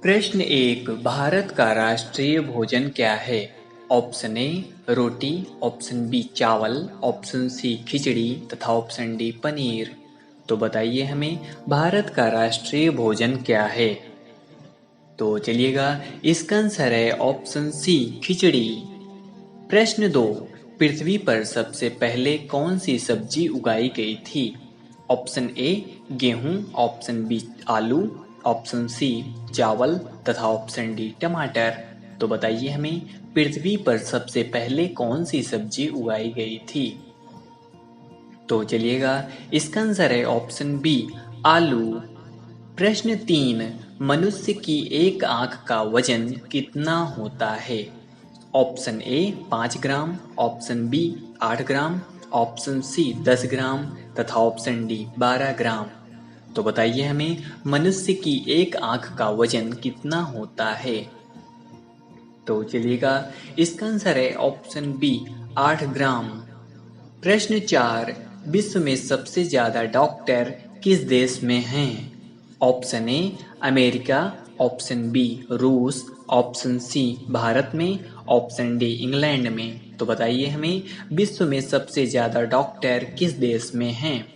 प्रश्न एक, भारत का राष्ट्रीय भोजन क्या है? ऑप्शन ए रोटी, ऑप्शन बी चावल, ऑप्शन सी खिचड़ी तथा ऑप्शन डी पनीर। तो बताइए हमें भारत का राष्ट्रीय भोजन क्या है? तो चलिएगा, इसका आंसर है ऑप्शन सी खिचड़ी। प्रश्न दो, पृथ्वी पर सबसे पहले कौन सी सब्जी उगाई गई थी? ऑप्शन ए गेहूं, ऑप्शन बी आलू, ऑप्शन सी चावल तथा ऑप्शन डी टमाटर। तो बताइए हमें पृथ्वी पर सबसे पहले कौन सी सब्जी उगाई गई थी? तो चलिएगा, इसका आंसर है ऑप्शन बी आलू। प्रश्न तीन, मनुष्य की एक आंख का वजन कितना होता है? Option A 5 gram, option B 8 gram, option C 10 gram तथा ऑप्शन डी 12 ग्राम। तो बताइए हमें मनुष्य की एक आंख का वजन कितना होता है? तो चलिएगा, इसका आंसर है ऑप्शन बी 8 ग्राम। प्रश्न चार, विश्व में सबसे ज्यादा डॉक्टर किस देश में हैं? Option A America, option B रूस, ऑप्शन सी भारत में, ऑप्शन डी इंग्लैंड में। तो बताइए हमें विश्व में सबसे ज्यादा डॉक्टर किस देश में हैं?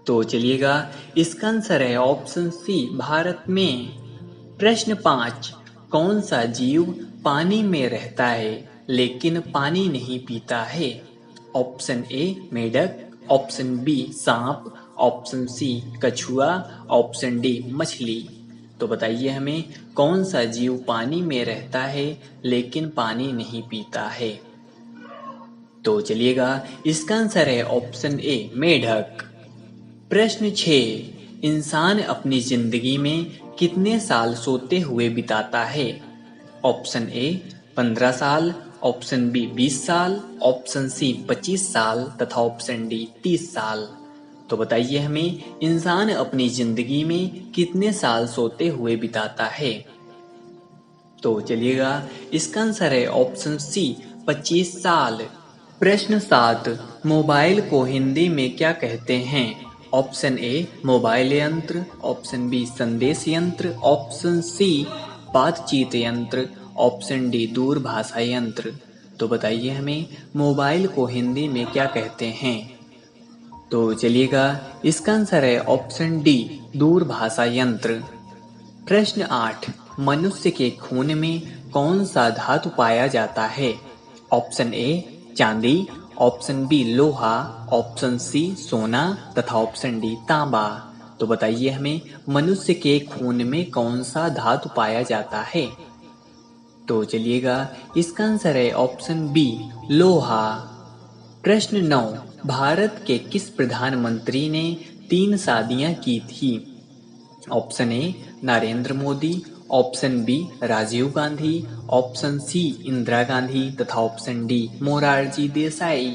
तो चलिएगा, इसका आंसर है ऑप्शन सी भारत में। प्रश्न पाँच, कौन सा जीव पानी में रहता है लेकिन पानी नहीं पीता है? ऑप्शन ए मेढक, ऑप्शन बी सांप, ऑप्शन सी कछुआ, ऑप्शन डी मछली। तो बताइए हमें कौन सा जीव पानी में रहता है लेकिन पानी नहीं पीता है? तो चलिएगा, इसका आंसर है ऑप्शन ए मेढक। प्रश्न 6, इंसान अपनी जिंदगी में कितने साल सोते हुए बिताता है? ऑप्शन ए 15 साल, ऑप्शन बी 20 साल, ऑप्शन सी 25 साल तथा ऑप्शन डी 30 साल। तो बताइए हमें इंसान अपनी जिंदगी में कितने साल सोते हुए बिताता है? तो चलिएगा, इसका आंसर है ऑप्शन सी 25 साल। प्रश्न 7, मोबाइल को हिंदी में क्या कहते हैं? ऑप्शन ए मोबाइल यंत्र, ऑप्शन बी संदेश यंत्र, ऑप्शन सी बातचीत यंत्र, ऑप्शन डी दूरभाषा यंत्र। तो बताइए हमें मोबाइल को हिंदी में क्या कहते हैं? तो चलिएगा, इसका आंसर है ऑप्शन डी दूरभाषा यंत्र। प्रश्न 8, मनुष्य के खून में कौन सा धातु पाया जाता है? ऑप्शन ए चांदी, ऑप्शन बी लोहा, ऑप्शन सी सोना तथा ऑप्शन डी तांबा। तो बताइए हमें मनुष्य के खून में कौन सा धातु पाया जाता है? तो चलिएगा, इसका आंसर है ऑप्शन बी लोहा। प्रश्न 9, भारत के किस प्रधानमंत्री ने 3 शादियां की थी? Option A Narendra Modi, option B Rajiv Gandhi, option C Indira Gandhi तथा ऑप्शन डी मोरारजी देसाई।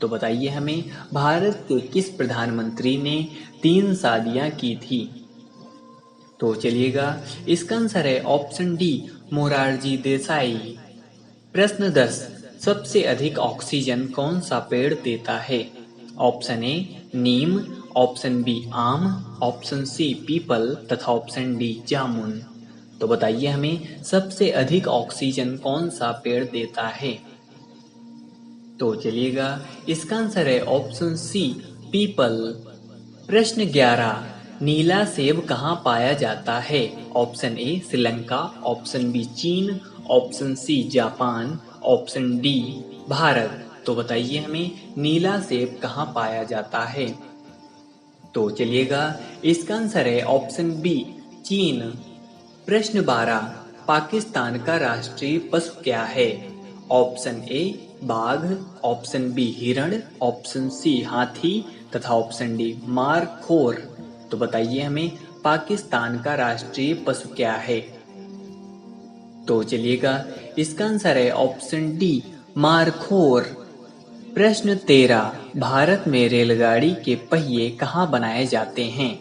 तो बताइए हमें भारत के किस प्रधानमंत्री ने 3 शादियां की थी? तो चलिएगा, इसका आंसर है ऑप्शन डी मोरारजी देसाई। प्रश्न 10, सबसे अधिक ऑक्सीजन कौन सा पेड़ देता है? ऑप्शन ए नीम, ऑप्शन बी आम, ऑप्शन सी पीपल तथा ऑप्शन डी जामुन। तो बताइए हमें सबसे अधिक ऑक्सीजन कौन सा पेड़ देता है? तो चलिएगा, इसका आंसर है ऑप्शन सी पीपल। प्रश्न 11, नीला सेब कहाँ पाया जाता है? Option A Sri Lanka, option B चीन, option C Japan, option D Bharat. तो बताइए हमें नीला सेब कहाँ पाया जाता है? तो चलिएगा, इसका आंसर है ऑप्शन बी चीन। प्रश्न 12, पाकिस्तान का राष्ट्रीय पशु क्या है? ऑप्शन ए बाघ, ऑप्शन बी हिरण, ऑप्शन सी हाथी तथा ऑप्शन डी मारखोर। तो बताइए हमें पाकिस्तान का राष्ट्रीय पशु क्या है? तो चलिएगा, इसका आंसर है ऑप्शन डी मारखोर। प्रश्न 13, भारत में रेलगाड़ी के पहिए कहाँ बनाए जाते हैं?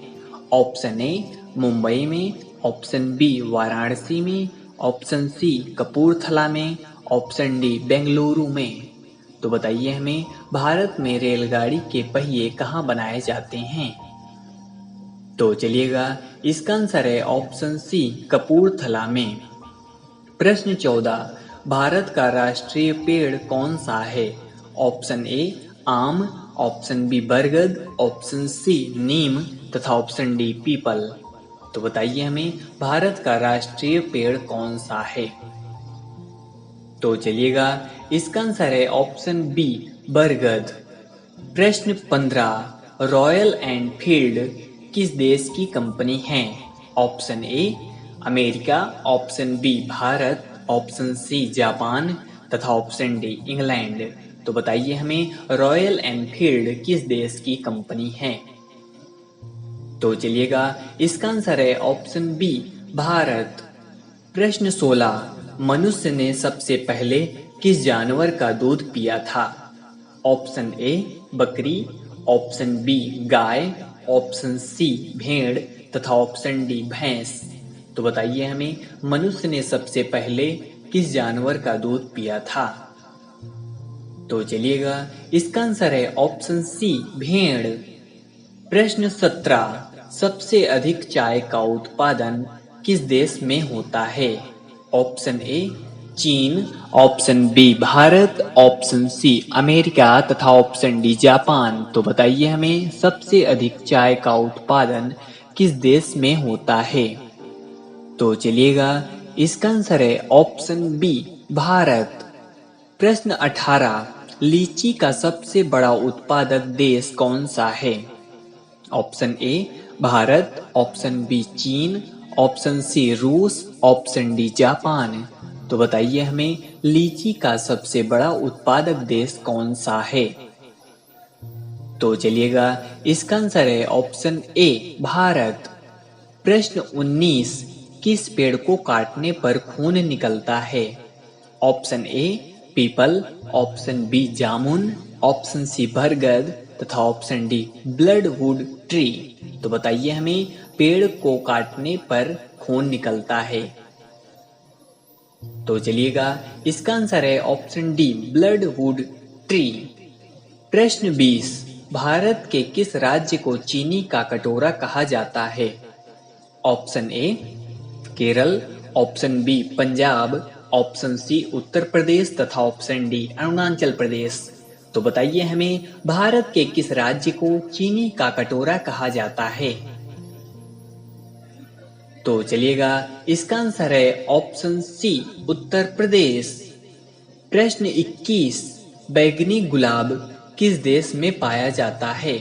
ऑप्शन ए मुंबई में, ऑप्शन बी वाराणसी में, ऑप्शन सी कपूरथला में, ऑप्शन डी बेंगलुरु में। तो बताइए हमें भारत में रेलगाड़ी के पहिए कहाँ बनाए जाते हैं? तो चलिएगा इसका आंसर है ऑप्शन सी कपूरथला में। प्रश्न 14, भारत का राष्ट्रीय पेड़ कौन सा है? ऑप्शन ए आम, ऑप्शन बी बरगद, ऑप्शन सी नीम तथा ऑप्शन डी पीपल। तो बताइए हमें भारत का राष्ट्रीय पेड़ कौन सा है? तो चलिएगा इसका आंसर है ऑप्शन बी बरगद। प्रश्न 15, रॉयल एनफील्ड किस देश की कंपनी है? Option A America, option B Bharat, option C Japan तथा ऑप्शन डी इंग्लैंड। तो बताइए हमें रॉयल एनफील्ड किस देश की कंपनी है? तो चलिएगा इसका आंसर है ऑप्शन बी भारत। प्रश्न 16, मनुष्य ने सबसे पहले किस जानवर का दूध पिया था? ऑप्शन ए बकरी, ऑप्शन बी गाय, ऑप्शन सी भेड़ तथा ऑप्शन डी भैंस। तो बताइए हमें मनुष्य ने सबसे पहले किस जानवर का दूध पिया था? तो चलिएगा इसका आंसर है ऑप्शन सी भेड़। प्रश्न 17, सबसे अधिक चाय का उत्पादन किस देश में होता है? ऑप्शन ए चीन, option B Bharat, option C America तथा ऑप्शन डी जापान। तो बताइए हमें सबसे अधिक चाय का उत्पादन किस देश में होता है? तो चलिएगा इसका आंसर है ऑप्शन बी भारत। प्रश्न 18, लीची का सबसे बड़ा उत्पादक देश कौन सा है? Option A Bharat, option B चीन, ऑप्शन सी रूस, ऑप्शन डी जापान। तो बताइए हमें लीची का सबसे बड़ा उत्पादक देश कौन सा है? तो चलिएगा इसका आंसर है ऑप्शन ए भारत। प्रश्न 19, किस पेड़ को काटने पर खून निकलता है? ऑप्शन ए पीपल, ऑप्शन बी जामुन, ऑप्शन सी बरगद तथा ऑप्शन डी ब्लडवुड ट्री। तो बताइए हमें पेड़ को काटने पर खून निकलता है? तो चलिएगा इसका आंसर है ऑप्शन डी ब्लडवुड ट्री। प्रश्न 20, भारत के किस राज्य को चीनी का कटोरा कहा जाता है? Option A Kerala, option B Punjab, option C Uttar Pradesh तथा ऑप्शन डी अरुणाचल प्रदेश। तो बताइए हमें भारत के किस राज्य को चीनी का कटोरा कहा जाता है? तो चलिएगा इसका आंसर है ऑप्शन सी उत्तर प्रदेश। प्रश्न 21, बैंगनी गुलाब किस देश में पाया जाता है?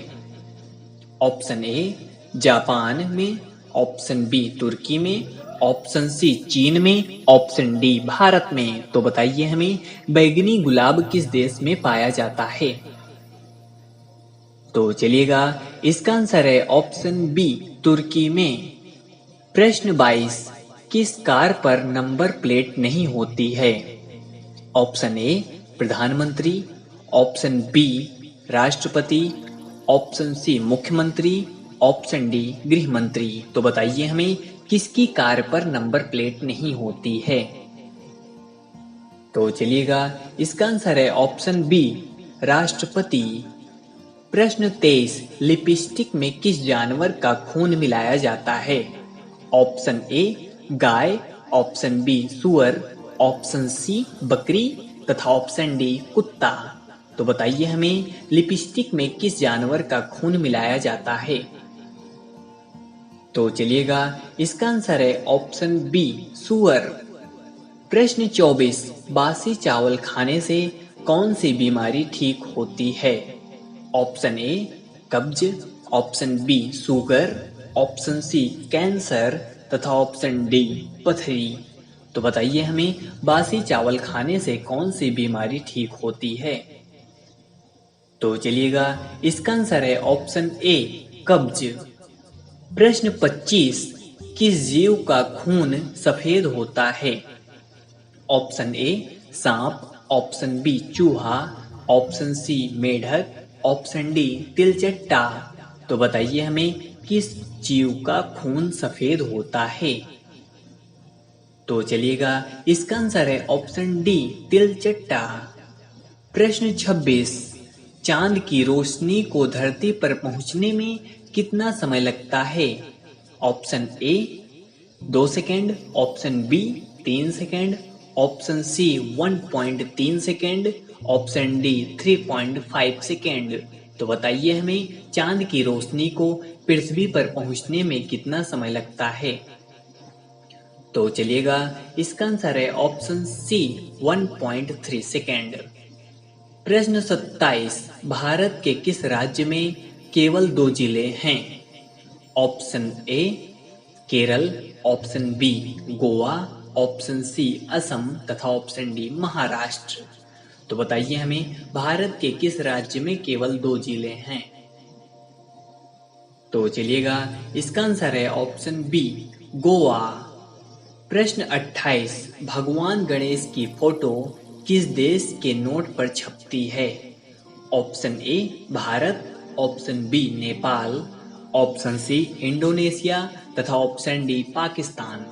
ऑप्शन ए जापान में, ऑप्शन बी तुर्की में, ऑप्शन सी चीन में, ऑप्शन डी भारत में। तो बताइए हमें बैंगनी गुलाब किस देश में पाया जाता है? तो चलिएगा इसका आंसर है ऑप्शन बी तुर्की में। प्रश्न 22, किस कार पर नंबर प्लेट नहीं होती है? ऑप्शन ए प्रधानमंत्री, ऑप्शन बी राष्ट्रपति, ऑप्शन सी मुख्यमंत्री, ऑप्शन डी गृह मंत्री। तो बताइए हमें किसकी कार पर नंबर प्लेट नहीं होती है? तो चलिएगा इसका आंसर है ऑप्शन बी राष्ट्रपति। प्रश्न 23, लिपस्टिक में किस जानवर का खून मिलाया जाता है? ऑप्शन ए गाय, ऑप्शन बी सुअर, ऑप्शन सी बकरी तथा ऑप्शन डी कुत्ता। तो बताइए हमें लिपस्टिक में किस जानवर का खून मिलाया जाता है? तो चलिएगा इसका आंसर है ऑप्शन बी सुअर। प्रश्न 24, बासी चावल खाने से कौन सी बीमारी ठीक होती है? ऑप्शन ए कब्ज, option B sugar, option C cancer तथा ऑप्शन डी पथरी। तो बताइए हमें बासी चावल खाने से कौन सी बीमारी ठीक होती है? तो चलिएगा इसका आंसर है ऑप्शन ए कब्ज। प्रश्न 25, किस जीव का खून सफेद होता है? ऑप्शन ए सांप, ऑप्शन बी चूहा, ऑप्शन सी मेढक, ऑप्शन डी तिलचट्टा। तो बताइए हमें किस जीव का खून सफेद होता है? तो चलिएगा इसका आंसर है ऑप्शन डी तिलचट्टा। प्रश्न 26, चांद की रोशनी को धरती पर पहुंचने में कितना समय लगता है? Option A 2 second, option B 3 second, option C 1.3 second, option D 3.5 second. तो बताइए हमें चांद की रोशनी को पृथ्वी पर पहुंचने में कितना समय लगता है। तो चलिएगा, इसका आंसर है ऑप्शन सी 1.3 सेकेंड। प्रश्न 27, भारत के किस राज्य में केवल 2 जिले हैं। Option A Kerala, option B Goa, option C Assam तथा ऑप्शन डी महाराष्ट्र। तो बताइए हमें भारत के किस राज्य में केवल 2 जिले हैं। तो चलिएगा, इसका आंसर है ऑप्शन बी गोवा। प्रश्न 28, भगवान गणेश की फोटो किस देश के नोट पर छपती है। Option A Bharat, option B Nepal, option C Indonesia तथा ऑप्शन डी पाकिस्तान।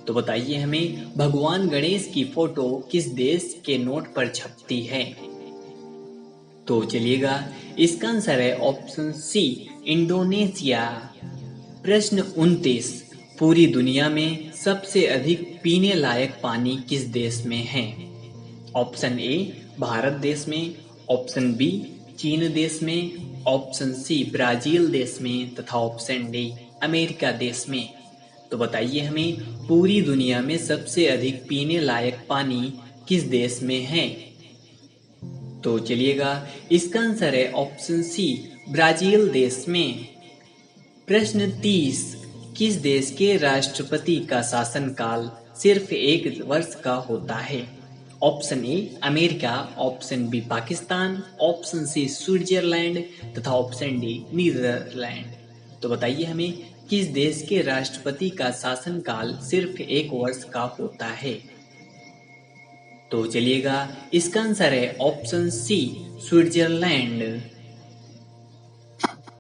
तो बताइए हमें भगवान गणेश की फोटो किस देश के नोट पर छपती है। तो चलिएगा, इसका आंसर है ऑप्शन सी इंडोनेशिया। प्रश्न 29, पूरी दुनिया में सबसे अधिक पीने लायक पानी किस देश में है। ऑप्शन ए भारत देश में, ऑप्शन बी चीन देश में, ऑप्शन सी ब्राजील देश में तथा ऑप्शन डी अमेरिका देश में। तो बताइए हमें पूरी दुनिया में सबसे अधिक पीने लायक पानी किस देश में है। तो चलिएगा, इसका आंसर है ऑप्शन सी ब्राजील देश में। प्रश्न 30, किस देश के राष्ट्रपति का शासनकाल सिर्फ 1 वर्ष का होता है। Option A America, option B Pakistan, option C Switzerland तथा ऑप्शन डी नीदरलैंड। तो बताइए हमें किस देश के राष्ट्रपति का शासनकाल सिर्फ 1 वर्ष का होता है। तो चलिएगा, इसका आंसर है ऑप्शन सी स्विट्जरलैंड।